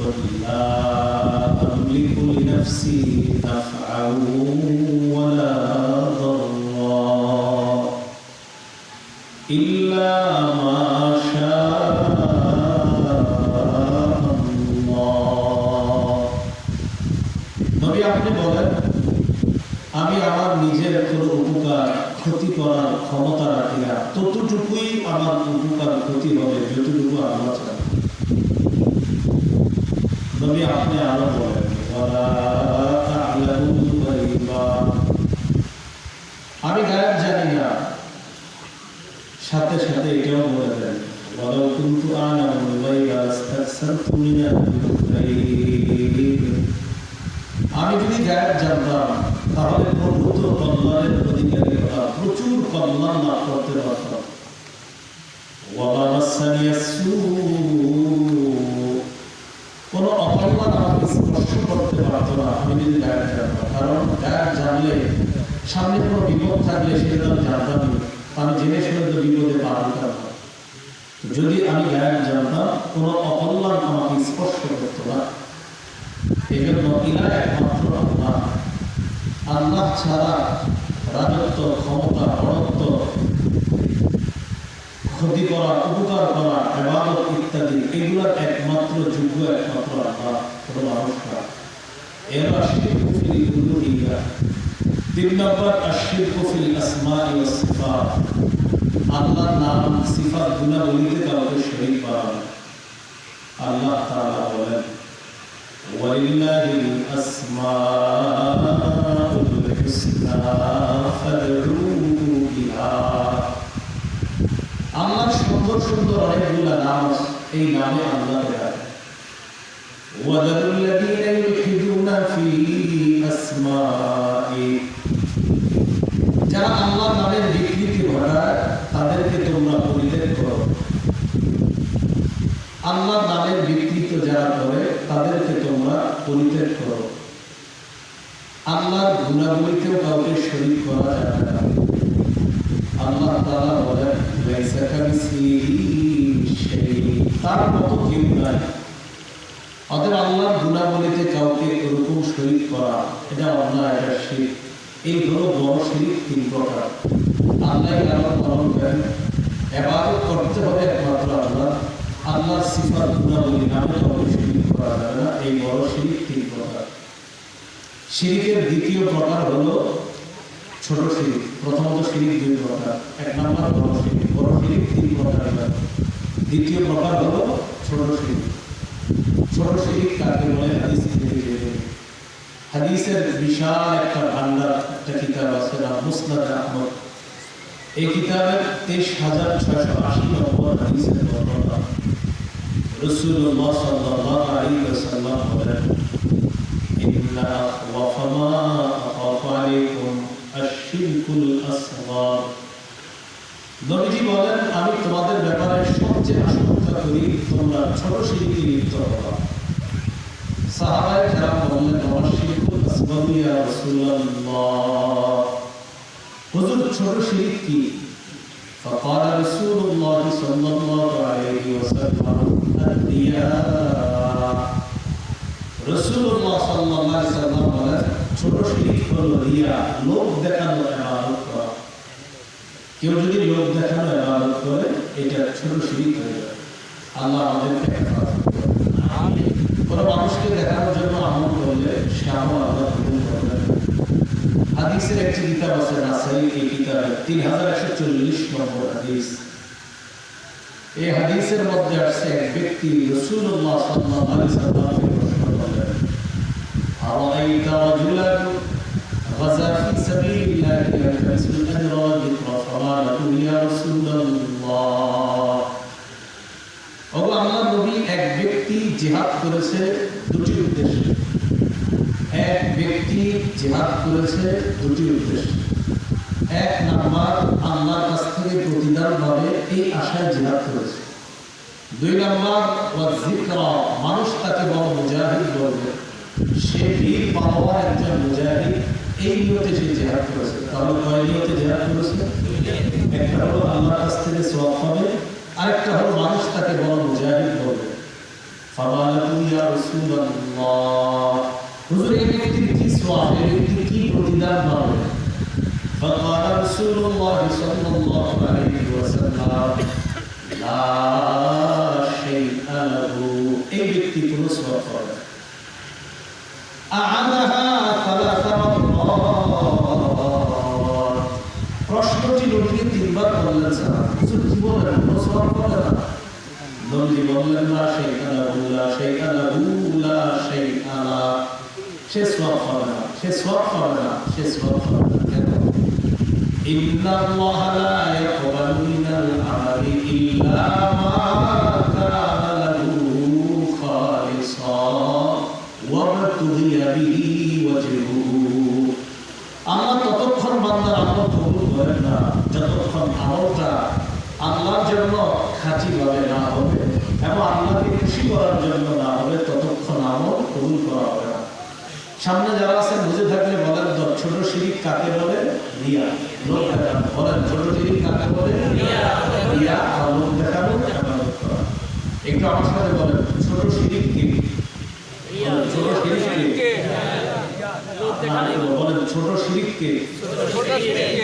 قل لا أملك لنفسي نفعا ولا ضرا إلا ما شاء الله নবী আপনি বলেন আমি আমার নিজের কোনো উপকার ক্ষতি করার ক্ষমতা রাখি না, ততটুকুই আমার উপকার ক্ষতি হবে যতটুকু আল্লাহ চান। নবী আপনি আরো বলেন আমি গায়েব জানি না, সাথে সাথে এটাও বলে দেন আমি যদি গায়েব জানতাম তাহলে প্রভূত কল্যাণের অধিকারী হতা, প্রচুর কল্যাণ লাভ করতে পারতাম। কোন অকল্যাণ আমাকে স্পর্শ করতে পারত না আমি যদি গায়েব জানতাম। কারণ গায়েব জানলে সামনে কোনো বিপদ থাকলে সেটা আমি জানতাম, আমি জেনে শুনে তো বিপদে পা দিতাম না। যদি আমি গায়েব জানতাম কোনো অকল্যাণ আমাকে স্পর্শ করত না। এই জন্য ইলা একমাত্র আল্লাহ, আল্লাহ ছাড়া রাজত্ব, ক্ষমতা, বড়ত্ব, ক্ষতি করা, উপকার করা, ইবাদত ইত্যাদি এগুলোর একমাত্র যোগ্য একমাত্র আল্লাহ, কোনো মানুষ না। এরা শিরকু ফিল উলুহিয়্যাহ। 3 নম্বর আশরিকু ফিল আসমাই ওয়াস সিফাত, আল্লাহর নাম সিফাত গুণাবলীতে কাউকে শরীক করা না। আল্লাহ তাআলা বলেন ওয়ালিল্লাহিল আসমাউল হুসনা ফাদউহু বিহা। আল্লাহর সুন্দর সুন্দর অনেকগুলো নাম, এই নামে আল্লাহ ডাকেন। ওয়াদাল্লাযীনা ইউলহিদুনা ফি আসমাই, যারা আল্লাহর নামের বিকৃতি ঘটায় তাদেরকে তোমরা পরিত্যাগ করো। আল্লাহর নামের বিকৃত যারা করে তাদেরকে তোমরা পরিত্যাগ করো। আল্লাহর গুণাবলীতেও কাউকে শরীক করা যাবে না। আল্লাহ তাআলা বলেন লাইসা কামিসলিহি শাই, তার মতো কেউ নাই। অতএব আল্লাহর গুণাবলীতে কাউকে এরকম শরীক করা এটা অন্যায়, এটা শিরক। এই হলো বড় শিরক 3 প্রকার। আল্লাহ আল্লাহ পালন করেন, ইবাদত করতে হবে একমাত্র আল্লাহ, আল্লাহর সিফাত গুণাবলী নামে কাউকে শরীক করা যাবে না। এই বড় শিরক 3 প্রকার। শিরকের দ্বিতীয় প্রকার হলো ছোট শিরক। প্রথমত শিরক 2 প্রকার। 1 নম্বর বড় শিরক। বড় শিরক 3 প্রকার। দ্বিতীয় প্রকার হলো ছোট শিরক। ছোট শিরক কাকে বলে হাদিস থেকে জেনে। হাদিসের বিশাল একটা ভান্ডার, একটা কিতাব আছে নাম মুসনাদ আহমদ। এই কিতাবের 23,680 নম্বর হাদিসের বর্ণনা। রাসূলুল্লাহ সাল্লাল্লাহু আলাইহি ওয়াসাল্লাম বলেন ইন্না আখওয়াফা মা আখাফু আলাইকুম আশ-শিরকুল আসগর। নবীজি বলেন আমি তোমাদের ব্যাপারে সবচেয়ে আশঙ্কা করি তোমরা ছোট শিরকে লিপ্ত হও। সাহাবায়ে কেরাম বললেন ওয়া শিরকুল আসগর ইয়া রাসূলুল্লাহ, হুজুর ছোট শিরক কি? فقال رسول الله صلى الله عليه وسلم الرياء। রাসূলুল্লাহ সাল্লাল্লাহু আলাইহি ওয়াসাল্লাম বলেন ছোট শিরক হলো রিয়া, লোক দেখানো ইবাদত করা। কেউ যদি লোক দেখানো ইবাদত করে এটা ছোট শিরক হয়ে যায়। আল্লাহ আমাদেরকে হেফাজত করুন, আমিন। কোন মানুষকে দেখানোর জন্য আমল করলে সে আমল আল্লাহ কবুল করবেন। হাদিসের একটি কিতাব আছে নাসাই, এই কিতাবে 3140 নম্বর হাদিস। এই হাদিসের মধ্যে আছে এক ব্যক্তি রাসূলুল্লাহ সাল্লাল্লাহু আলাইহি ওয়াসাল্লামকে প্রশ্ন করলেন আরাইতা রাজুলান গাযা ফি সাবিলিল্লাহি ইয়ালতামিসুল আজরা ওয়া যিকরা ফালাতু ইয়া রাসূলুল্লাহ। ও আল্লাহর নবী, এক ব্যক্তি জিহাদ করেছে 2টি উদ্দেশ্যে। এক ব্যক্তি জিহাদ করেছে 2টি উদ্দেশ্যে। 1 নাম্বার আল্লাহর কাছ থেকে প্রতিদান পাবে এই আশায় জিহাদ করেছে। 2 নাম্বার ওয়া যিকরা, মানুষ তাকে বড় মুজাহিদ বলবে, সে বীর পাওয়া একজন মুজাহিদ, এই নিয়তে সে জিহাদ করেছে। তাহলে কয় নিয়তে জিহাদ করেছে? একটা হলো আল্লাহর কাছ থেকে সওয়াব পাবে, আরেকটা হলো মানুষ তাকে বড় মুজাহিদ বলবে। ফামালাকু ইয়া রাসূলুল্লাহ, হুজুর এই ব্যক্তির কি সওয়াব, এই ব্যক্তির কি প্রতিদান পাবে? ফাকালা রাসূলুল্লাহ সাল্লাল্লাহু আলাইহি ওয়াসাল্লাম লা শাইআ লাহু, এই ব্যক্তি কোনো সওয়াব পাবে না। আ'আদাহা সালাসা মাররাত, প্রশ্নটি লটিয়ে তিনবার বললেন সাহাবা, হুজুর কি বলেন, কোনো সওয়াব পাবে না? নবী বললেন লা শাইআ লাহু, লা শাইআ লাহু, লা শাইআ লা, সে সওয়াব পাবে না, সে সওয়াব পাবে না, সে সওয়াব পাবে না। কেন? ইন্নাল্লাহা লা ইয়াকবালু মিনাল আমালি ইল্লা মা কানা লাহু খালিসান ওয়া বাতুগিয়া বিহি ওয়াজহুহু, আল্লাহ ততক্ষণ বান্দার আমল কবুল করেন না যতক্ষণ আমলটা আল্লাহর জন্য খাঁটিভাবে না হবে এবং আল্লাহকে খুশি করার জন্য না হবে, ততক্ষণ আমল কবুল করা হবে না। সামনে যারা আছেন বুঝে থাকলে বলেন তো, ছোট শিরিক কাকে বলে? রিয়া। লোক দেখানো। বলেন, ছোট শিরিক কাকে বলে? রিয়া। আর লোক দেখানো, ইবাদত করা। একটু আমার সাথে বলেন, ছোট শিরিক কি? ছোট শিরিক কি? বলেন, ছোট শিরিক কি?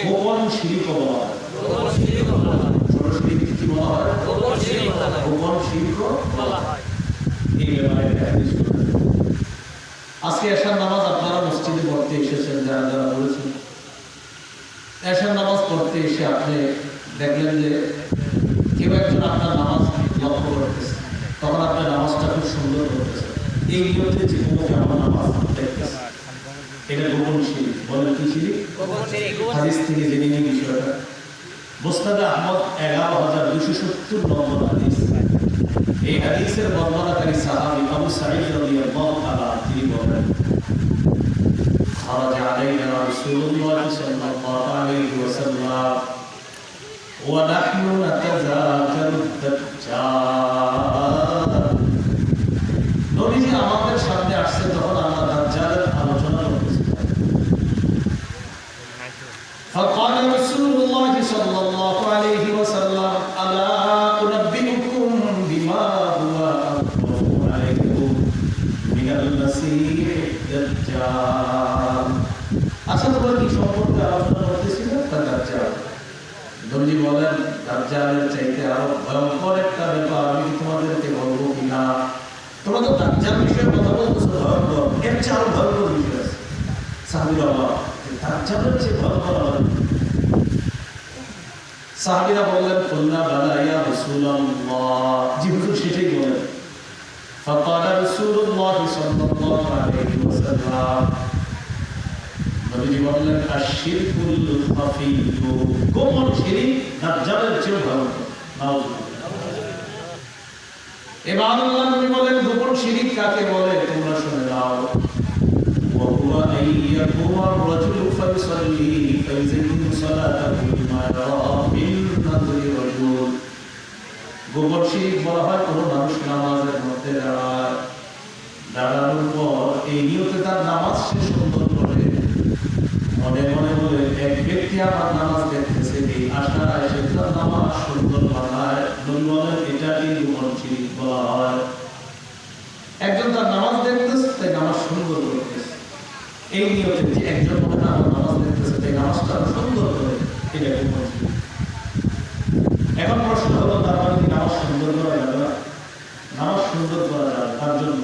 গোপন শিরিক বলা হয়। ছোট শিরিক কি বলা হয়? গোপন শিরিক বলা হয়। এই ব্যাপারে আজকে এশার নামাজ আপনারা মসজিদে পড়তে এসেছেন, যারা যারা বলেছেন, এশার নামাজ পড়তে এসে আপনি দেখলেন যে কেউ একজন আপনার নামাজ লক্ষ্য করতেছে, তখন আপনার নামাজটা খুব সুন্দর করতেছে, এই নিয়তে যে কোনো আমার নামাজ দেখতেছে, এটা গোপন শিরিক। বলেন কি শিরিক? হাদিস থেকে জেনে নিই বিষয়টা। মুসনাদে আহমদ ১১,২৭০ নম্বর হাদিস। এই হাদিসের বর্ণনাকারী সাহাবী আবু সাঈদ রাদিয়াল্লাহু তাআলা তিনি বলেন, খারাজা আলাইনা রাসূলুল্লাহ সাল্লাল্লাহু আলাইহি ওয়াসাল্লাম ওয়া নাহনু নাতাযাকারু দাজ্জাল, নবীজি আমাদের সামনে আসছে, তখন আমরা দাজ্জালের আলোচনা করতেছি। فقال رسول الله صلى الله عليه وسلم ألا أنبئكم بما هو أخوف عليكم من المسيح الدجال। আচ্ছা, তোমরা কি সম্পর্কে আলোচনা করতেছিলে? দাজ্জাল। নবী বলেন, দাজ্জালের চাইতে আরো ভয়ঙ্কর একটা ব্যাপার আমি কি তোমাদেরকে বলবো কিনা? তোমরা তো দাজ্জাল বিষয়ে কথা বলতেছো, ভয়ঙ্কর, এর চেয়ে আরো ভয়ঙ্কর বিষয় আছে। সাহাবীরা বলেন, দাজ্জালের চেয়ে ভয়ঙ্কর হবে। সাহাবীরা বললেন, কুল্লা বালা ইয়া রাসূলুল্লাহ, জি হুজুর সেটাই বলেন। ফাকালা রাসূলুল্লাহ সাল্লাল্লাহু আলাইহি ওয়াসাল্লাম, নবীজি বললেন, আশ-শিরকুল খাফিয়্যু, গোপন শিরক দাজ্জালের চেয়ে ভয়ঙ্কর। নাউযুবিল্লাহ। এবার আল্লাহ নবী বলেন, গোপন শিরক কাকে বলে? তোমরা শুনে নাও। وهو أن يقوم الرجل فيصلي فيزين صلاته بما يرى من نظر رجل। গোপন শিরক বলা হয় কোনো মানুষ নামাজের মধ্যে দাঁড়ানোর পর এই নিয়তে তার নামাজ সে সুন্দর করে মনে মনে বলে, এক ব্যক্তি আমার নামাজ দেখতেছে, এই আশায় সে তার নামাজ সুন্দর বানায়। নবী বলেন, এটাকে গোপন শিরক বলা হয়। একজন তার নামাজ দেখতেছে, তাই নামাজ সুন্দর করতেছে, এই নিয়তে যে একজন মনে আমার নামাজ দেখতেছে, তাই নামাজটা সুন্দর করে, এটা গোপন শিরক। এখন প্রশ্ন হলো, তার মানে কি নামাজ সুন্দর করা যাবে না? নামাজ সুন্দর করা যাবে, তার জন্য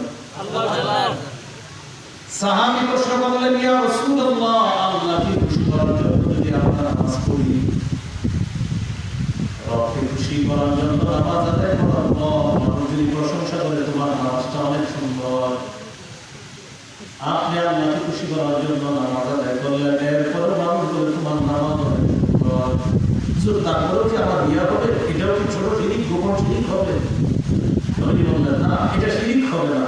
সাহাবী প্রশ্ন করলেন, ইয়া রাসূলুল্লাহ, আল্লাহকে খুশি করার জন্য যদি আমরা নামাজ পড়ি, রবকে খুশি করার জন্য নামাজ আদায় করার পর মানুষ যদি প্রশংসা করে তোমার নামাজটা অনেক সুন্দর, আপনি আল্লাহকে খুশি করার জন্য নামাজ আদায় করলেন, এরপরে মানুষ বলে তোমার নামাজ অনেক সুন্দর, তারপরেও কি আমার রিয়া হবে? এটাও কি ছোট শিরক, গোপন শিরক হবে? নবী বললেন, না, এটা শিরক হবে না,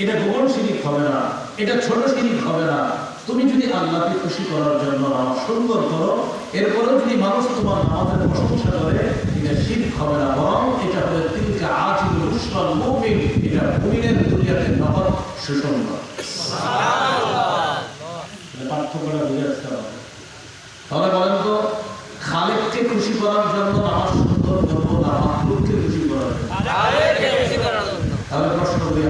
এটা গোপন শিরক হবে না, এটা ছোট শিরক হবে না। তুমি যদি আল্লাহকে খুশি করার জন্য নামাজ সুন্দর করো, এরপরেও যদি মানুষ তোমার নামাজের প্রশংসা করে, এটা শিরক হবে না, বরং এটা হবে তিলকা আজিলুল বুশরাল মুমিন, এটা মুমিনের দুনিয়াতে নগদ সুসংবাদ। সুবহানাল্লাহ। পার্থক্যটা বুঝে আসতে হবে। তাহলে বলেন তো, খালেককে খুশি করার জন্য নামাজ সুন্দর করবো না মাখলুককে খুশি করার জন্য? তাহলে প্রশ্ন করি,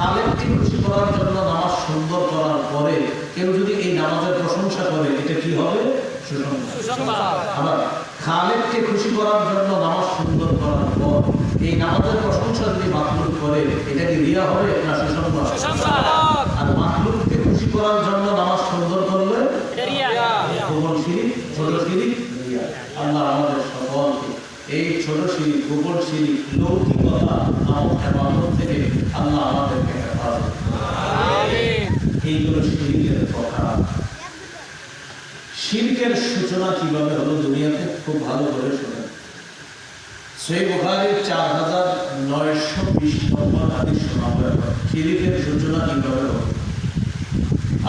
খালেককে খুশি করার জন্য নামাজ সুন্দর করার পরে কেউ যদি এই নামাজের প্রশংসা করে, এটা কি হবে? সুসংবাদ। আবার খালেককে খুশি করার জন্য নামাজ সুন্দর করার পর এই নামাজের প্রশংসা যদি মাখলুক করে, এটা কি রিয়া হবে না সুসংবাদ? আর মাখলুককে খুশি করার জন্য নামাজ সুন্দর করলে গোপন শিরিক, ছোট শিরিক, রিয়া। আল্লাহ আমাদের সকলকে এই ছোট শিরিক, গোপন শিরিক, লৌকিকতা থেকে আল্লাহ আমাদেরকে হেফাজত করুন। এইগুলো শিরকের প্রকার। শিরকের সূচনা কিভাবে হলো দুনিয়াতে খুব ভালো করে শোনেন। সহিহ বুখারীর 4920 নম্বর হাদিস শোনা হয় শিরকের সূচনা কিভাবে হলো।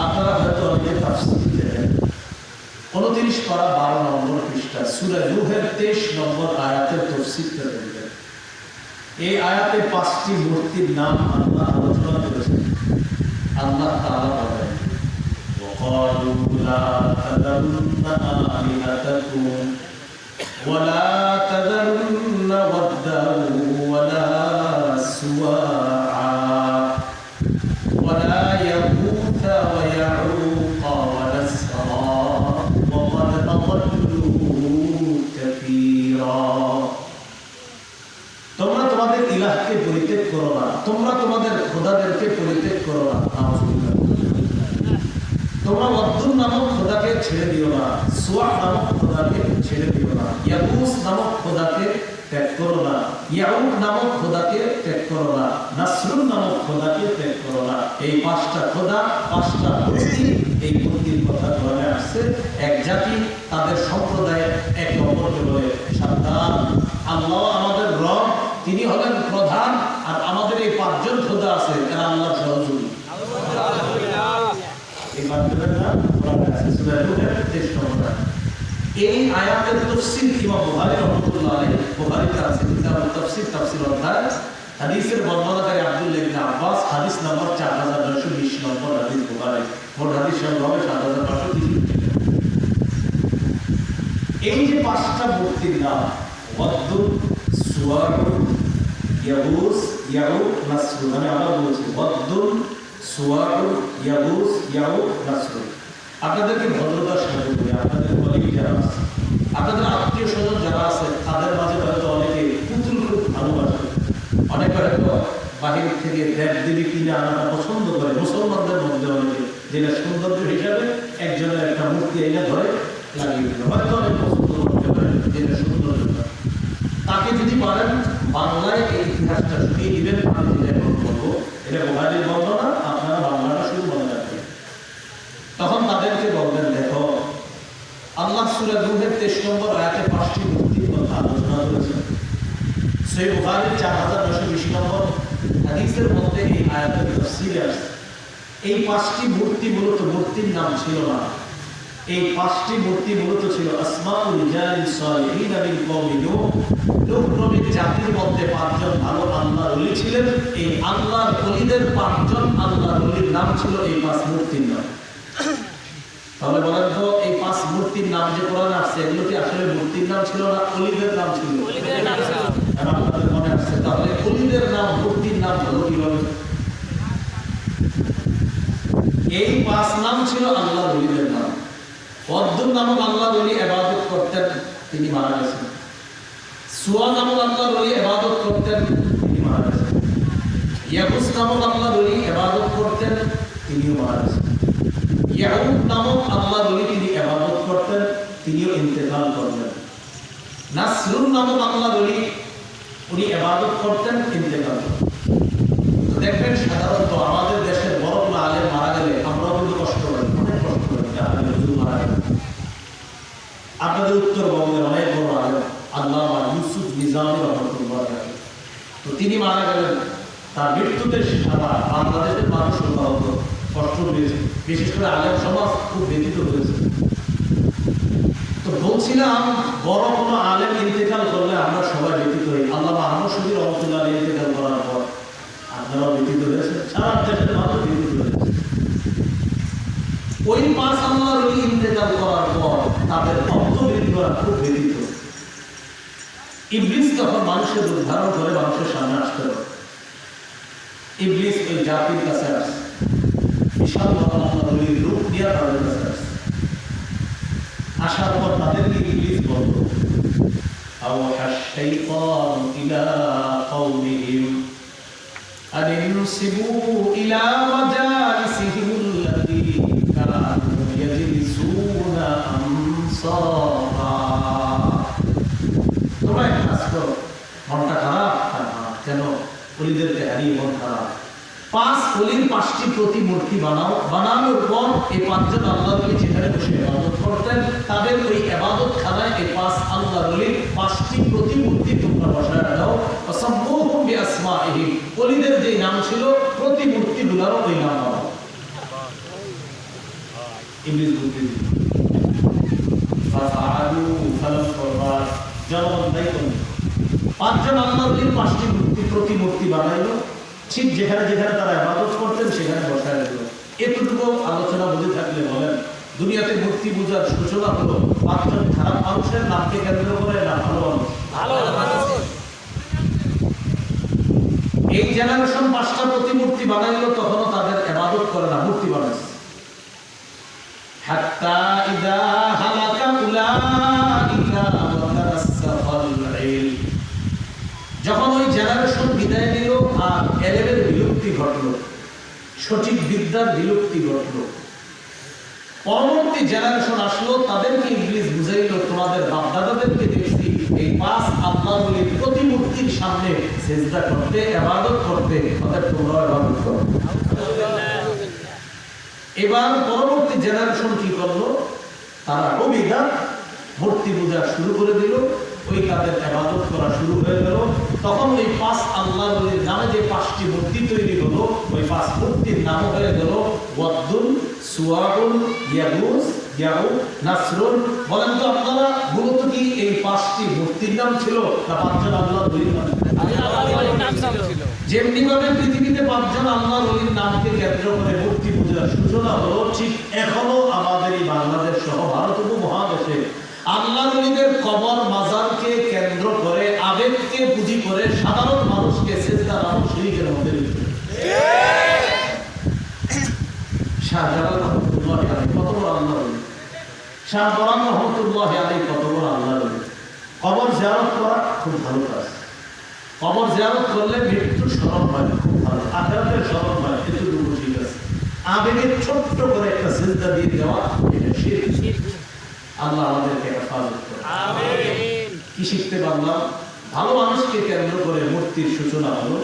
আপনারা হয়তো অনেকে তাফসীর জানেন। 29 পারা 12 নম্বর পৃষ্ঠা সূরা নূহের 23 নম্বর আয়াতের তাফসীরটা দেখবেন। এই আয়াতে 5টি মূর্তির নাম আল্লাহ আলোচনা করেছেন। আল্লাহ তাআলা বলেন, وقالوا لا تذرن آلهتكم ولا تذرن ودا ولا سواعا ولا يغوث ويعوق ونسرا وقد أضلوا كثيرا। তোমরা তোমাদের ইলাহকে পরিত্যাগ করো না, তোমরা তোমাদের খোদাদেরকে পরিত্যাগ করো না। তোমরা ওয়াদ্দুন নামক খোদাকে ছেড়ে দিও না, সুয়া নামক খোদাকে ছেড়ে দিও না, ইয়াগুস নামক খোদাকে ত্যাগ করো না, ইয়াউক নামক খোদাকে ত্যাগ করো না, নাসরুন নামক খোদাকে ত্যাগ করো না। এই 5টা খোদা, 5টা মূর্তি, এই মূর্তির কথা কোরআনে আসছে। এক জাতি তাদের সম্প্রদায়ে একে অপরকে বলে, সাবধান, আল্লাহ আমাদের রব, তিনি হলেন প্রধান, আর আমাদের এই 5 জন খোদা আছে, এরা আল্লাহর সহযোগী। এই আয়াতের তাফসীর ইমাম বুখারী রাহমাতুল্লাহ আলাইহি, বুখারী তাফসীর অধ্যায় হাদিসের বর্ণনাকারী আব্দুল্লাহ ইবনে আব্বাস, হাদিস নম্বর 4920 নম্বর হাদিস বুখারী। মোট হাদিস সংখ্যা হবে 7530। এই যে 5টা মূর্তির নাম ওয়াদ্দুন, সুওয়াউ, ইয়াগুস, ইয়াউক, নাসরুন। আমি আবার বলছি, ওয়াদ্দুন, সুওয়াউ, ইয়াগুস, ইয়াউক, নাসরুন। আপনাদেরকে ভদ্রতার সাথে বলি, আপনাদের কলিগ যারা আছে, আপনাদের আত্মীয় স্বজন যারা আছে, তাদের মাঝে হয়তো অনেকে পুতুল খুব ভালোবাসে, অনেকে হয়তো বাহির থেকে দেবদেবী কিনে আনাটা পছন্দ করে। মুসলমানদের মধ্যে অনেকে যেটা সৌন্দর্য হিসাবে একজনের একটা মূর্তি এনে ধরে লাগিয়ে দিল, হয়তো অনেক পছন্দ করতে পারে যেটা সৌন্দর্য। তাকে যদি পারেন বাংলায় এই ইতিহাসটা শুনিয়ে দিবেন, আমি যেটা বলবো এটা বুখারীর বর্ণনা, আপনারা বাংলাটা শুধু মনে রাখবেন। তখন তাদেরকে বলবেন, দেখো আল্লাহ সূরা নূহের 23 নম্বর আয়াতে 5টি মূর্তির কথা আলোচনা করেছেন। সহিহ বুখারীর 4920 নম্বর হাদিসের মধ্যে এই আয়াতের তাফসীর আছে। এই 5টি মূর্তি মূলত মূর্তির নাম ছিল না। এই 5টি মূর্তি মূলত ছিল আসমাউল রিজালিস সালিহিন মিন কওমি নূহ। নূহ নবীর জাতির মধ্যে 5 জন ভালো আল্লাহর ওলি ছিলেন। এই আল্লাহর ওলিদের 5 জন আল্লাহর ওলির নাম ছিল এই 5 মূর্তির নাম। তাহলে বলেন তো, এই 5 মূর্তির নাম যে কোরআনে আসছে, এগুলো কি আসলে মূর্তির নাম ছিল না ওলিদের নাম ছিল? ওলিদের নাম ছিল। আপনাদের মনে আসছে, তাহলে ওলিদের নাম মূর্তির নাম হলো কিভাবে? এই 5 নাম ছিল আল্লাহর ওলিদের নাম। ওয়াদ্দুন নামক আল্লাহর ওলি ইবাদত করতেন, তিনি মারা গেছেন। সুয়া নামক আল্লাহর ওলি ইবাদত করতেন, তিনি মারা গেছেন। ইয়াগুস নামক আল্লাহর ওলি ইবাদত করতেন, তিনিও মারা গেছেন। ইয়াউক নামক আল্লাহর ওলি তিনি ইবাদত করতেন, তিনিও ইন্তেকাল করলেন। নাসরুন নামক আল্লাহর ওলি উনি ইবাদত করতেন, ইন্তেকাল করলেন। তো দেখবেন সাধারণত আমাদের দেশের বড় বড় আলেম মারা গেলে আমরাও কিন্তু কষ্ট করি, অনেক কষ্ট করি, আলেম হুজুর মারা গেল। আপনাদের উত্তরবঙ্গের অনেক বড় আলেম আল্লামা ইউসুফ নিজামী রাহমাতুল্লাহ আলাইহি, তো তিনি মারা গেলেন। তার মৃত্যুতে সারা বাংলাদেশের মানুষ হতাহত, কষ্ট পেয়েছে, বিশেষ করে আলেম সমাজ খুব ব্যথিত হয়েছে। তো বলছিলাম, বড় কোনো আলেম ইন্তেকাল করলে আমরা সবাই ব্যথিত হই। আল্লামা আহমদ শফি রাহমাতুল্লাহ আলাইহি ইন্তেকাল করার পর আপনারাও ব্যথিত হয়েছে, সারা দেশের মানুষ ব্যথিত হয়েছে। ওই 5 আল্লাহর ওলি ইন্তেকাল করার পর তাদের ভক্তবৃন্দরা খুব ব্যথিত। ইবলিস তখন মানুষের রূপ ধারণ করে মানুষের সামনে আসতে পারে। ইবলিস ওই জাতির কাছে আসে, বিশাল বড় আল্লাহর রূপ নিয়ে তাদের কাছে আসে। আসার পর তাদেরকে ইবলিস বলল, আওহা শাইতান ইলা কওমিহিম আন ইনসিবু ইলা মাজালিসিহিম আল্লাতী কানু ইয়াজলিসুনা আনসারা। তোমরা এক কাজ করো, মনটা খারাপ কেন? অলিদেরকে হারিয়ে মন খারাপ। 5 অলির 5টি প্রতিমূর্তি বানাও। বানানোর পর এই 5 জন আল্লাহর ওলি যেখানে বসে ইবাদত করতেন, তাদের ওই ইবাদত খানায় এই 5 আল্লাহর ওলির 5টি প্রতিমূর্তি তোমরা বসায় দাও। ওয়াসাম্মুহুম বিআসমাইহিম, অলিদের যে নাম ছিল প্রতিমূর্তিগুলোরও ওই নাম দাও। ইবলিস বুদ্ধি দিল, ফাআলু ফালাম ফার, জনগণ তাই করল। 5 জন আল্লাহর ওলির 5টি প্রতিমূর্তি বানাইলো, ঠিক যেখানে যেখানে তারা ইবাদত করতেন সেখানে বসায় দিল। এতটুকু আলোচনা বুঝে থাকলে বলেন, দুনিয়াতে মূর্তি পূজার সূচনা হলো 5 জন খারাপ মানুষের নামকে কেন্দ্র করে, না ভালো মানুষ? এই জেনারেশন 5টা প্রতিমূর্তি বানাইলো, তখনও তাদের ইবাদত করে না, মূর্তি বানাইছে। হাত্তা ইযা হালাকা উলাইকা ওয়া তারাসাফাল ইলম, যখন ওই জেনারেশন বিদায় নিল আর এলেমের বিলুপ্তি ঘটল, সঠিক বিদ্যার বিলুপ্তি ঘটল, পরবর্তী জেনারেশন আসলো, তাদেরকে ইবলিস বুঝাইল, তোমাদের বাপ-দাদাদেরকে দেখছি এই 5 আল্লাহর ওলির প্রতিমূর্তির সামনে সিজদা করতে, ইবাদত করতে, তাদের তোমরা ইবাদত করো। এবার পরবর্তী জেনারেশন কি করলো? তারা অবিদাত মূর্তি পূজা শুরু করে দিল, ওই তাদের ইবাদত করা শুরু হয়ে গেল। তখন ওই 5 আল্লাহর ওলির নামে যে 5টি মূর্তি তৈরি হলো, ওই 5 মূর্তির নাম হয়ে গেল ওয়াদ্দুন, সুওয়াউন, ইয়াগুস, ইয়াউক, নাসরুন। বলেন তো আপনারা, মূলত কি এই 5টি মূর্তির নাম ছিল না 5 জন আল্লাহর ওলির নাম? যেমনি ভাবে পৃথিবীতে 5 জন আল্লাহর ওলির নামকে কেন্দ্র করে মূর্তি পূজার সূচনা হলো, ঠিক এখনো আমাদের এই বাংলাদেশ সহ ভারত উপমহাদেশে আল্লাহর ওলিদের কবর মাজারকে কেন্দ্র করে, আবেগকে পুঁজি করে সাধারণ মানুষকে সিজদা নামক শিরকের মধ্যে লিপ্ত। শাহজালাল রহমাতুল্লাহি আলাইহি কত বড় আল্লাহর ওলি, শাহ বরান রহমাতুল্লাহি আলাইহি কত বড় আল্লাহর ওলি। কবর জিয়ারত করা খুব ভালো কাজ, কবর জিয়ারত করলে মৃত্যু স্মরণ হয়, খুব ভালো, আখিরাতের স্মরণ হয়, এতটুকু ঠিক আছে। আবেগে ছোট্ট করে একটা সিজদা দিয়ে দেওয়া, এটা শিরক। আল্লাহ আমাদেরকে হেফাজত করুন, আমিন। কি শিখতে পারলাম? ভালো মানুষকে কেন্দ্র করে মূর্তির সূচনা হলো,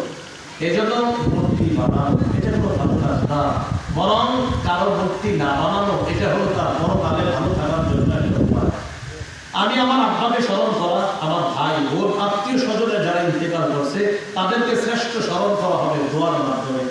এজন্য মূর্তি বানানো এটা কোনো ভালো কাজ না, বরং কারো মূর্তি না বানানো এটা হলো তার পরকালে ভালো থাকার জন্য একটা উপায়। আমি আমার আব্বাকে স্মরণ করা, আমার ভাই ওর আত্মীয় স্বজনের যারা ইন্তেকাল করছে তাদেরকে শ্রেষ্ঠ স্মরণ করা হবে দোয়ার মাধ্যমে।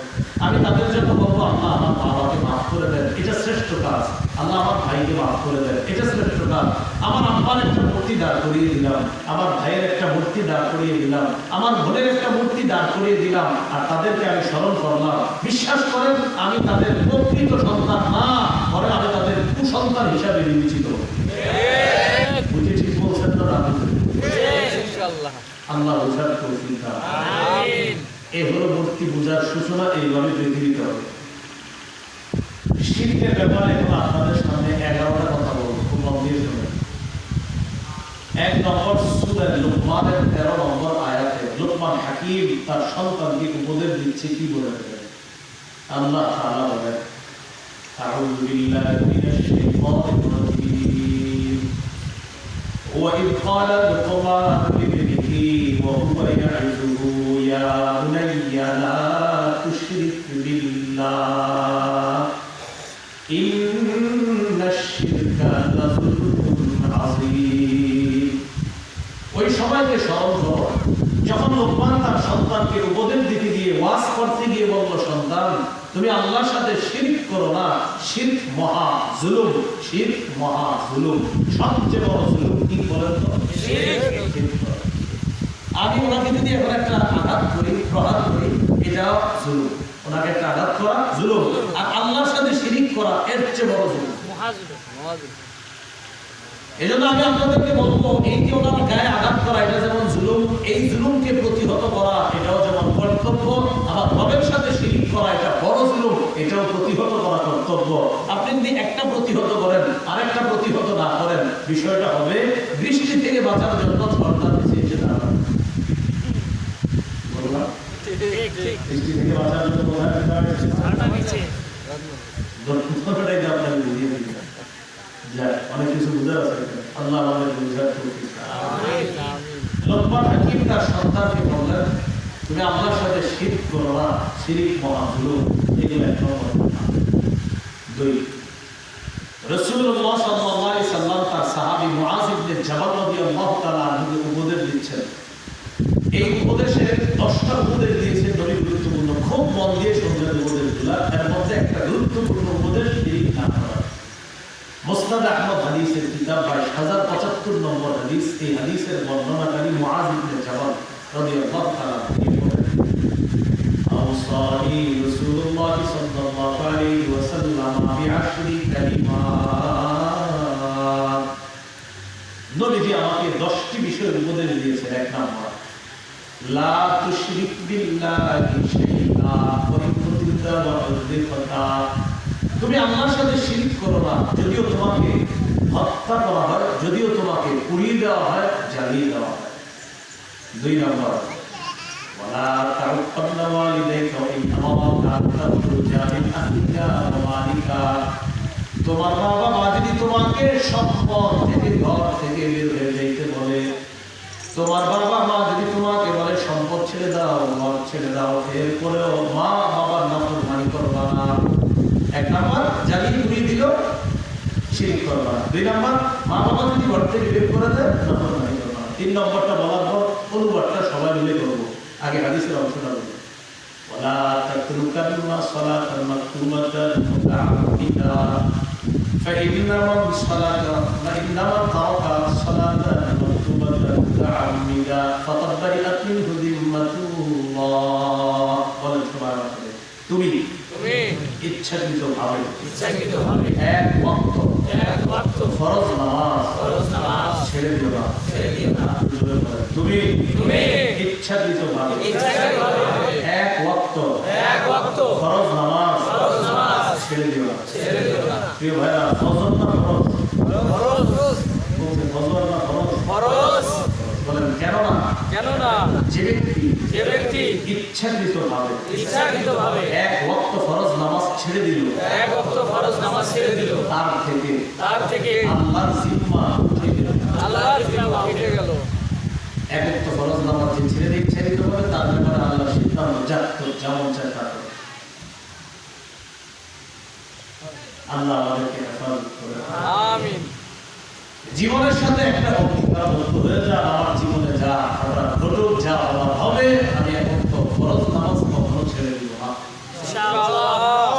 আমি তাদের জন্য বলবো, আল্লাহ আমার বাবাকে মাফ করে দেন, এটা শ্রেষ্ঠ কাজ। আল্লাহ আমার ভাইকে মাফ করে দেন, এটা শ্রেষ্ঠ কাজ। আমার আব্বার একটা মূর্তি দাঁড় করিয়ে দিলাম, আমার ভাইয়ের একটা মূর্তি দাঁড় করিয়ে দিলাম, আমার বোনের একটা মূর্তি দাঁড় করিয়ে দিলাম, আর তাদেরকে আমি স্মরণ করলাম। বিশ্বাস করেন, আমি তাদের প্রকৃত সন্তান না, পরে আমি তাদের কুসন্তান হিসাবে বিবেচিত। বুঝে ঠিক বলছেন তো না? আল্লাহ বুঝার তৌফিক দান, আমিন। এই হলো মূর্তি পূজার সূচনা, এইভাবে বেঁধে দিতে হবে। শিরকের ব্যাপারে এখন আপনাদের সামনে 11টা কথা বলবো, খুব মন দিয়ে শুনুন। 1 নম্বর সূরা লুকমানের 13 নম্বর আয়াতে লুকমান হাকিম তার সন্তানকে উপদেশ দিচ্ছে, কি বলে? আল্লাহ তাআলা বলেন, আউযু বিল্লাহি মিনাশ শাইতানির রাজীম, ওয়া ইয ক্বালা লুকমান লিবনিহি ওয়া হুয়া ইয়া'যুহু ইয়া বুনাইয়া লা তুশরিক বিল্লাহ ইন্নাশ শিরকা লাযুলমুন আযীম। ওই সময়কে স্মরণ করো যখন লোকমান তার সন্তানকে উপদেশ দিতে গিয়ে, ওয়াজ করতে গিয়ে বলল, সন্তান তুমি আল্লাহর সাথে শিরক করো না, শিরক মহা জুলুম, শিরক মহা জুলুম। সবচেয়ে বড় জুলুম কি বলেন তো? শিরক। আমি ওনাকে যদি এখন একটা আঘাত করি, প্রহার করি, এটাও জুলুম। ওনাকে একটা আঘাত করা জুলুম, আর আল্লাহর সাথে শিরক করা এর চেয়ে বড় জুলুম, মহা জুলুম, মহা জুলুম। এজন্য আমি আপনাদেরকে বলবো, এই যে ওনার গায়ে আঘাত করা এটা যেমন জুলুম, এই জুলুমকে প্রতিহত করা এটাও যেমন কর্তব্য। কর্তব্য, আবার রবের সাথে শিরিক করা এটা বড় জুলুম, এটাও প্রতিহত করা কর্তব্য। আপনি যদি একটা প্রতিহত করেন আরেকটা প্রতিহত না করেন, বিষয়টা হবে বৃষ্টি থেকে বাঁচার জন্য সরকার এসে দাঁড়ান। বৃষ্টি থেকে বাঁচার জন্য অনেক কিছু বুঝা আছে। আল্লাহ আমাদের বুঝার লোকমান হাকিম তার সন্তানকে বললেন, তুমি আল্লাহর সাথে শিরক করো না, শিরক মহাজুলুম, এগুলো এক নম্বর। দুই, রাসূলুল্লাহ সাল্লাল্লাহু আলাইহি সাল্লাম তার সাহাবী মুআয ইবনে জাবাল রাদিয়াল্লাহু তাআলা আনহুকে উপদেশ দিচ্ছেন। এই উপদেশের 10টা উপদেশ দিয়েছেন নবী, গুরুত্বপূর্ণ, খুব মন দিয়ে শুনবেন উপদেশগুলো। এর মধ্যে একটা গুরুত্বপূর্ণ উপদেশ শিরক না করা। মুসনাদ আহমদ হাদিসের কিতাব 22075 নম্বর হাদিস। এই হাদিসের বর্ণনাকারী মুআয ইবনে জাবাল রাদিয়াল্লাহু তাআলা তিনি বলেন, আওসানি রাসূলুল্লাহ সাল্লাল্লাহু আলাইহি ওয়াসাল্লাম বিআশরি কালিমাত। নবীজি আমাকে 10টি বিষয়ের উপদেশ দিয়েছেন। এক নম্বর, লা তুশরিক বিল্লাহি শাইআ ওয়া ইনকুনতা ওয়া উযরিফতা। তুমি আল্লাহর সাথে শিরক করো না, যদিও তোমাকে হত্যা করা হয়, যদিও তোমাকে পুড়িয়ে দেওয়া হয়, জ্বালিয়ে দেওয়া হয়। দুই নম্বর, ওয়ালা তাউক্কান্না ওয়ালিদাইকা ওয়া ইন আমারাকা তাখরুজা মিন আহলিকা ওয়া মালিকা। তোমার বাবা মা যদি তোমাকে সম্পদ থেকে, ঘর থেকে বের হয়ে যাইতে বলে, তোমার বাবা মা যদি তোমাকে বলে সম্পদ ছেড়ে দাও, ঘর ছেড়ে দাও, এরপরেও মা বাবার নাফরমানি করবা না। এক নম্বর, জ্বালিয়ে পুড়িয়ে দিল, শিরক করবা না। দুই নম্বর, মা বাবা যদি ঘর থেকে বের করে দেয়, নাফরমানি করবা না। তিন নম্বরটা বলার পর অনুবাদটা সবাই মিলে করবো। আগে হাদিসের অংশটা বলবো, ওয়ালা তাতরুকান্না সালাতাল মাকতুবাতাল মুতাআম্মিদা ফাইন্নামা তারাকা সালাতাল মাকতুবাতাল মুতাআম্মিদা ফাতাবারিআত মিনহু যিম্মাতুল্লাহ। বলেন সুবহানাল্লাহ। তুমি ইচ্ছাকৃতভাবে এক ওয়াক্ত ফরজ নামাজ ছেড়ে দিও না। তুমি ইচ্ছাকৃতভাবে এক ওয়াক্ত ফরজ নামাজ ছেড়ে দিও না। প্রিয় ভাইরা, ফজর না ফরজ? ফজর না ফরজ? বলেন কেন না? যে ব্যক্তি ইচ্ছাকৃতভাবে এক ওয়াক্ত ফরজ নামাজ ছেড়ে দিল, তার থেকে আল্লাহর জিম্মা উঠে গেল। এক ওয়াক্ত ফরজ নামাজ যে ছেড়ে দিয়ে ইচ্ছাকৃতভাবে, তার ব্যাপারে আল্লাহর সিদ্ধান্ত যেমন চায় তা করে। আল্লাহ আমাদেরকে হেফাজত করে। আমিন। জীবনের সাথে একটা অঙ্গীকারবদ্ধ হয়ে যা, আমার জীবনে যা ঘটনা ঘটুক, যা আমার হবে, আমি এখন তো ফরজ নামাজ কখনো ছেড়ে দিব না, ইনশাআল্লাহ।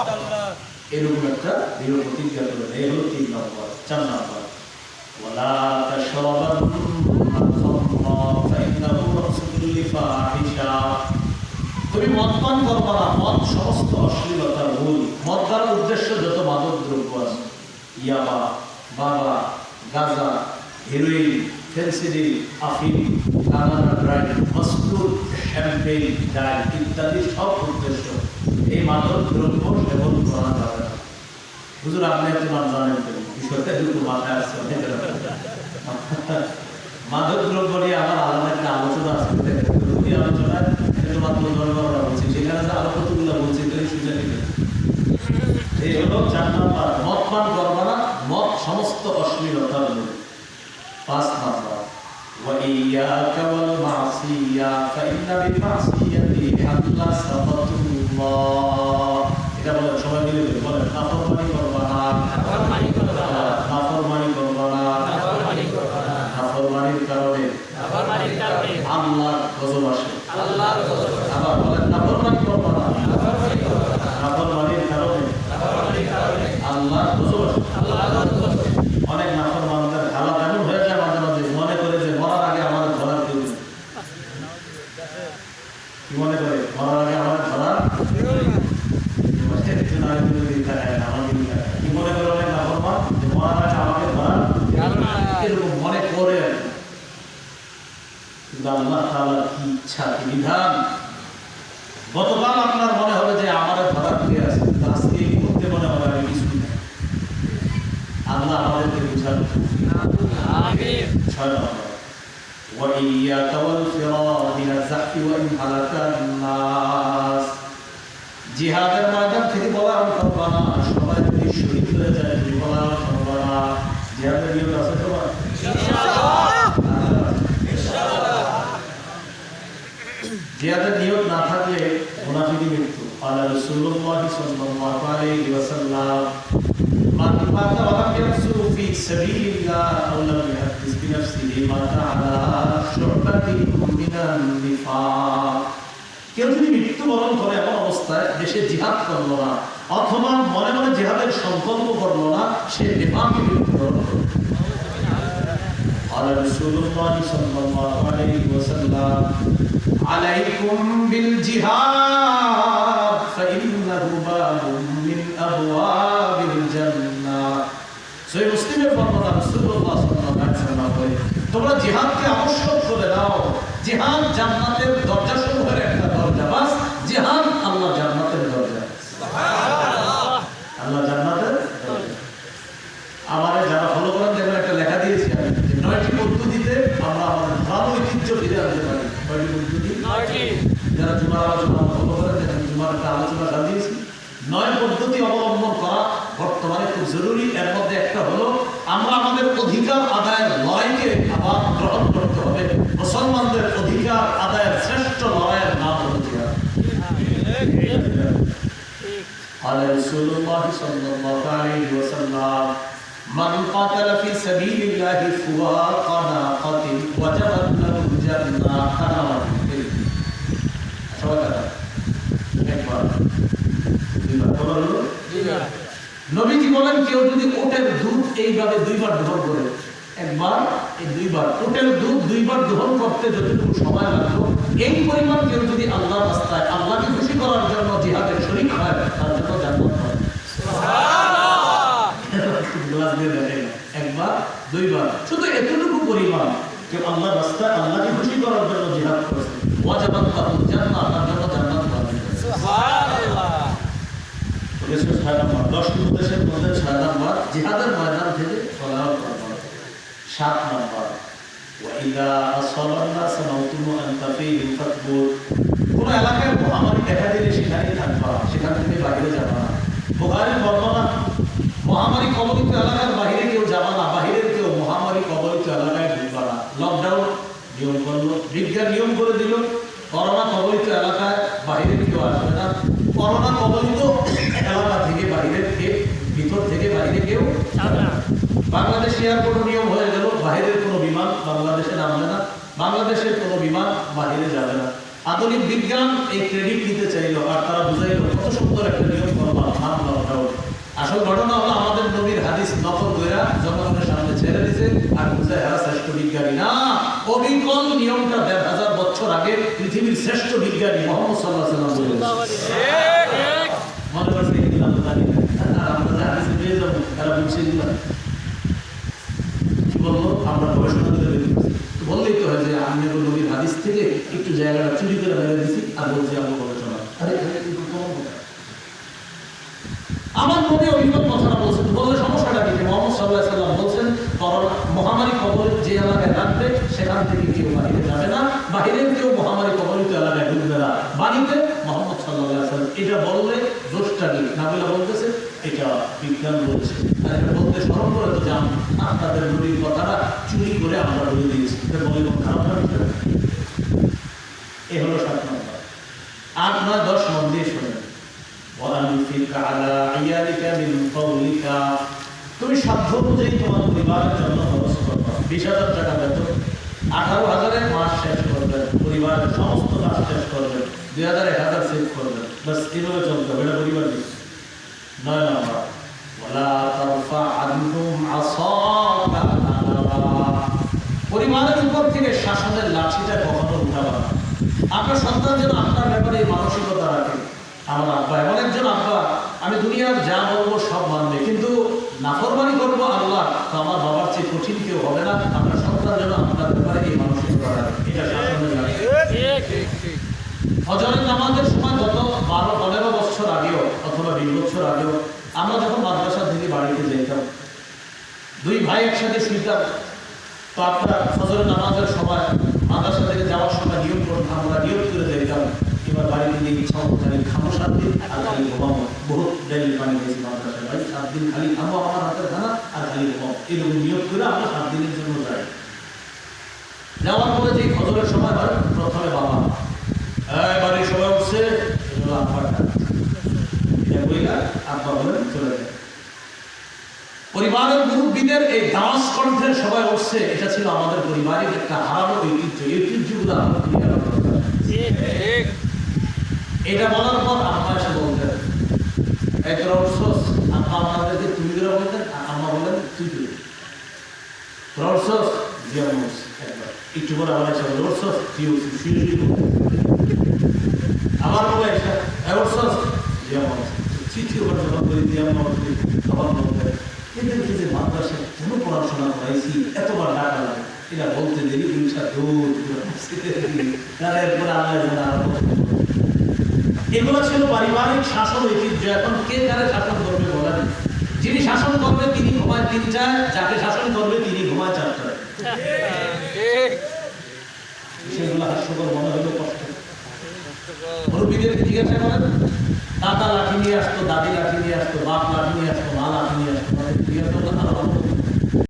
এরকম একটা দৃঢ় প্রতিজ্ঞা করবেন। এই হলো 3 নম্বর। 4 নম্বর, ওয়ালা তাশরাবান্না খামরা ফাইন্নাহু রাসূলুল লিফাহিশা। তুমি মদ পান করবা না, মদ সমস্ত অশ্লীলতার মূল। মদ দ্বারা উদ্দেশ্য যত মাদক দ্রব্য আছে, ইয়াবা, বাবা, গাঁজা, হেরোইন, ফেন্সিডিল, আফিম, কানাডা ড্রাই, মস্তুর, শ্যাম্পেইন, ডাই ইত্যাদি সব উদ্দেশ্য এই মাদক দ্রব্য সেবন করা যাবে না। হুজুর, আপনি এত নাম জানেন কেন? বিষয়টা একটু মাথায় আসছে। মাদক দ্রব্য নিয়ে আমার আলাদা একটা আলোচনা আছে। আলোচনায় মাত্র 10-12টা বলছি, সেখানে যে আরো কতগুলো বলছি শুনে নিবেন। এই হলো 4 নম্বর, মদ পান করবা না, মদ সমস্ত অশ্লীলতার মূল। 5 নম্বর, ওয়া ইয়াকা ওয়াল মাসিয়া ফাইন্না বিল মাসিয়াতি হাল্লা সাফাতুল্লাহ। এটা বলেন সবাই মিলে বলেন, নাফরমানি করবা না, নাফরমানির কারণে আল্লাহর গজব আসে। আবার বলেন, নাফরমানি করবা না, নাফরমানির কারণে আল্লাহর গজব আসে। অনেক নাফরমানদের হালাত এমন হয়ে যায় মাঝে মাঝে, মনে করে যে মরার আগে আমার ধরার কেউ নেই। কি মনে করে? মরার আগে আমার ধরার 6 নম্বর وإياك والفرار من الزحف وإن هلك الناس জিহাদের ময়দান থেকে বলা করবা না, সবাই যদি শহীদ হয়ে যায় বলা করবা না। জিহাদের নিয়ম আছে তোমার জিহাদের নিয়ম না থাকলে মুনাফিকি মৃত্যু। আল্লাহ রাসূলুল্লাহ সাল্লাল্লাহু আলাইহি ওয়াসাল্লাম মান মাতা ওয়া লাম ইয়াসু ফি সাবিলিল্লাহ আও লাম ইয়াহদিস বিনাফসিহি মাতা আলা শুবাতিন মিনান নিফাক। কেউ যদি মৃত্যুবরণ করে এমন অবস্থায় দেশে জিহাদ করলো না অথবা মনে মনে জিহাদের সংকল্প করলো না, সে নিফাকে মৃত্যুবরণ করলো। আল্লাহ রাসূলুল্লাহ সাল্লাল্লাহু আলাইহি ওয়াসাল্লাম আলাইকুম বিল জিহাদ ফাইন্নাহু বাবুম মিন আবওয়াবিল জান্নাহ। সহিহ মুসলিমের বর্ণনা রাসূলুল্লাহ সাল্লাল্লাহু আলাইহি ওয়াসাল্লাম বলেন, তোমরা জিহাদকে আবশ্যক করে দাও। জিহাদ জান্নাতের দরজাসমূহের একটা দরজা। বাস জিহাদ আল্লাহ জান্নাতের দরজা। সুবহানাল্লাহ, আল্লাহ জান্নাতের দরজা। আমারে যারা ফলো করেন দেখবেন একটা লেখা দিয়েছি আমি যে 9টি পদ্ধতিতে আমরা আমাদের ধর্ম ঐতিহ্য ফিরে আনতে পারি। 9টি পদ্ধতি, 9টি। যারা জুমার আলোচনা ফলো করেন দেখেন জুমার একটা আলোচনা দিয়েছি। 9 পদ্ধতি অবলম্বন করা বর্তমানে খুব জরুরি। এর মধ্যে একটা হলো আমরা আমাদের অধিকার আদায়ের লড়াইকে আবার গ্রহণ করতে হবে। মুসলমানদের অধিকার আদায়ের শ্রেষ্ঠ লড়াইয়ের নাম হলো জিহাদ। قال رسول الله صلى الله عليه وسلم من قاتل في سبيل الله فوق ناقة وجبت له الجنة حلاوة নবীজি বলেন কেউ যদি উটের দুধ এইভাবে 2বার গ্রহণ করে, একবার এই 2বার উটের দুধ 2বার গ্রহণ করতে যতটুকু সময় লাগলো এই পরিমাণ কেউ যদি আল্লাহর রাস্তায় আল্লাহকে খুশি করার জন্য জিহাদের শরীক হয় তার জন্য জান্নাত হয়। সুবহানাল্লাহ, একবার 2বার শুধু এতটুকু পরিমাণ কেউ আল্লাহর রাস্তায় আল্লাহকে খুশি করার জন্য জিহাদ করেছে ওয়াজাবাত লাহুল জান্নাহ, তার জন্য জান্নাত পাবে। সুবহানাল্লাহ। 10টি উদ্দেশ্যের মধ্যে 6 নম্বর জিহাদের ময়দান থেকে ফলাফল করবে। 7 নম্বর ওয়াইদা আসাবান্না সামাউতুম আনতা ফীহি ফাতবুত। কোন এলাকায় মহামারী দেখা দিলে সেখানেই থাকবা, সেখান থেকে বাইরে যাবা না। বুখারীর বর্ণনা মহামারী কবলিত এলাকার বাইরে কেউ যাবা না, বাইরের কেউ মহামারী কবলিত এলাকায় ঢুকবা না। লকডাউন নিয়ম করলো, বিজ্ঞান নিয়ম করে দিল করোনা কবলিত এলাকায় বাইরে কেউ আসবে না। করোনা কবলিত এলাকা থেকে বাইরে ভিতর থেকে বাইরে কেউ যাবে না। বাংলাদেশ এয়ারপোর্ট নিয়ম হয়ে গেল বাইরের কোনো বিমান বাংলাদেশে নামবে না, বাংলাদেশের কোনো বিমান বাইরে যাবে না। আধুনিক বিজ্ঞান এই ক্রেডিট নিতে চাইলো আর তারা বুঝাইলো কত সুন্দর একটা নিয়ম করবা, নাম লকডাউন। আসল ঘটনা হলো আমাদের নবীর হাদিস নকল কইরা জনগণের সামনে ছেড়ে দিয়েছে আর বুঝায় এরা শ্রেষ্ঠ বিজ্ঞানী না। অবিকল নিয়মটা 1000 বছর আগে পৃথিবীর শ্রেষ্ঠ বিজ্ঞানী মুহাম্মদ সাল্লাল্লাহু আলাইহি ওয়াসাল্লাম বলেছেন। মনে করছে এগুলো আমরা জানি না, আর আমরা যে হাদিসে পেয়ে যাবো তারা বুঝছে দিলাম কি বললো, আমরা গবেষণা করে দেখতেছি তো বললেই তো হয় যে আমি নবীর হাদিস থেকে একটু জায়গাটা চুরি করে বেড়ে দিছি আর বলছি আমরা গবেষণা। আরে আমার নবী অভিজ্ঞ কথাটা বলছেন, বললে সমস্যাটা কি? মুহাম্মদ সাল্লাল্লাহু আলাইহি ওয়াসাল্লাম বলছেন করোনা মহামারী কবলিত যে এলাকায় রাখবে সেখান থেকে কেউ বাইরে যাবে না, বাইরের কেউ মহামারী কবলিত এলাকায় ঢুকবে না। বাড়িতে মুহাম্মদ সাল্লাল্লাহু আলাইহি ওয়াসাল্লাম এটা বললে দোষটা কি? নাবিলা বলতেছে এটা বিজ্ঞান বলছে, আর এটা বলতে স্মরণ করে তো জান আপনাদের নবীর কথাটা চুরি করে আমরা বলে দিয়েছি, এটা বলে কোনো খারাপ না। এ হলো 7 নম্বর। 8, 9, 10 মন দিয়ে শোনেন। তুমি সাধ্য অনুযায়ী তোমার পরিবারের জন্য খরচ করবে। 20,000 টাকা বেতন, 18,000 মাস শেষ করবেন, পরিবারের সমস্ত কাজ শেষ করবেন, 2,000 1,000 সেভ করবেন, বাস এভাবে চলতে হবে। এটা পরিবার দিক। 9 নম্বর পরিবারের উপর থেকে শাসনের লাঠিটা কখনো উঠাবে না। আপনার সন্তান যেন আপনার ব্যাপারে মানসিকতা রাখে। আমার আব্বা এমন একজন আব্বা, আমি দুনিয়ার যা বলবো সব মানবে, কিন্তু নাফরমানি করবো আল্লাহ তো আমার বাবার চেয়ে কঠিন কেউ হবে না। আপনার সন্তান যেন আপনার ব্যাপারে এই মানসিকতা রাখে, এটা শাসনের লাগে। ফজরের নামাজের সময় গত 12-15 বছর আগেও অথবা 20 বছর আগেও আমরা যখন মাদ্রাসা থেকে বাড়িতে যেতাম, 2 ভাই একসাথে শুইতাম, তো আপনার ফজরের নামাজের সময় মাদ্রাসা থেকে যাওয়ার সময় নিয়ম করতাম, আমরা নিয়ম করে যাইতাম এবার বাড়িতে গিয়ে ইচ্ছা হতো খালি খাবো 7 দিন আর খালি ঘুমাবো। বহুত ডাইলি পানি দিয়েছি মাদ্রাসায়, ভাই 7 দিন খালি খাবো আমার হাতের খানা আর খালি ঘুমাবো, এরকম নিয়ম করে আমরা 7 দিনের জন্য যাই। যাওয়ার পরে যে ফজরের সময় হয় প্রথমে বাবা বাড়ির সবাই উঠছে, এগুলো আব্বার কাজ, এটা বইলা আব্বা বলেন চলে যায়। পরিবারের মুরব্বীদের এই দাস কণ্ঠের সবাই উঠছে, এটা ছিল আমাদের পরিবারের একটা হারানো ঐতিহ্য। ঐতিহ্যগুলো আমরা ফিরিয়ে আনার দরকার। এটা বলার পর আম্মা এসে বলতেন এই তোরা উঠছস, আম্মা আমাদেরকে তুমি করে বলতেন, আম্মা বলেন তুই তুই তোরা উঠছস, জি আম্মা উঠছি। একবার একটু পরে আবার এসে বলে উঠছস, তুই উঠছিস, শুয়ে শুয়ে বলতেন। আবার বলে এসে উঠছস, জি আম্মা উঠছি। তৃতীয়বার যখন বলি জি আম্মা উঠছি, আবার বলতেন এদেরকে যে মাদ্রাসায় কেন পড়াশোনা করাইছি এতবার ডাকা লাগে, এটা বলতে দেরি হিংসা দূর এরপরে আল্লাহ জানা আরো। এগুলো ছিল পারিবারিক শাসন ঐতিহ্য। এখন কে কারে শাসন করবে বলা নেই। যিনি শাসন করবে তিনি ঘুমায় 3টায়, যাকে শাসন করবে তিনি ঘুমায় 4টায়। সেগুলো হাস্যকর মনে হলো, কষ্ট। মুরব্বীদেরকে জিজ্ঞাসা করেন, দাদা লাঠি নিয়ে আসতো, দাদি লাঠি নিয়ে আসতো, বাপ লাঠি নিয়ে আসতো, মা লাঠি নিয়ে আসতো, জিজ্ঞাসা করেন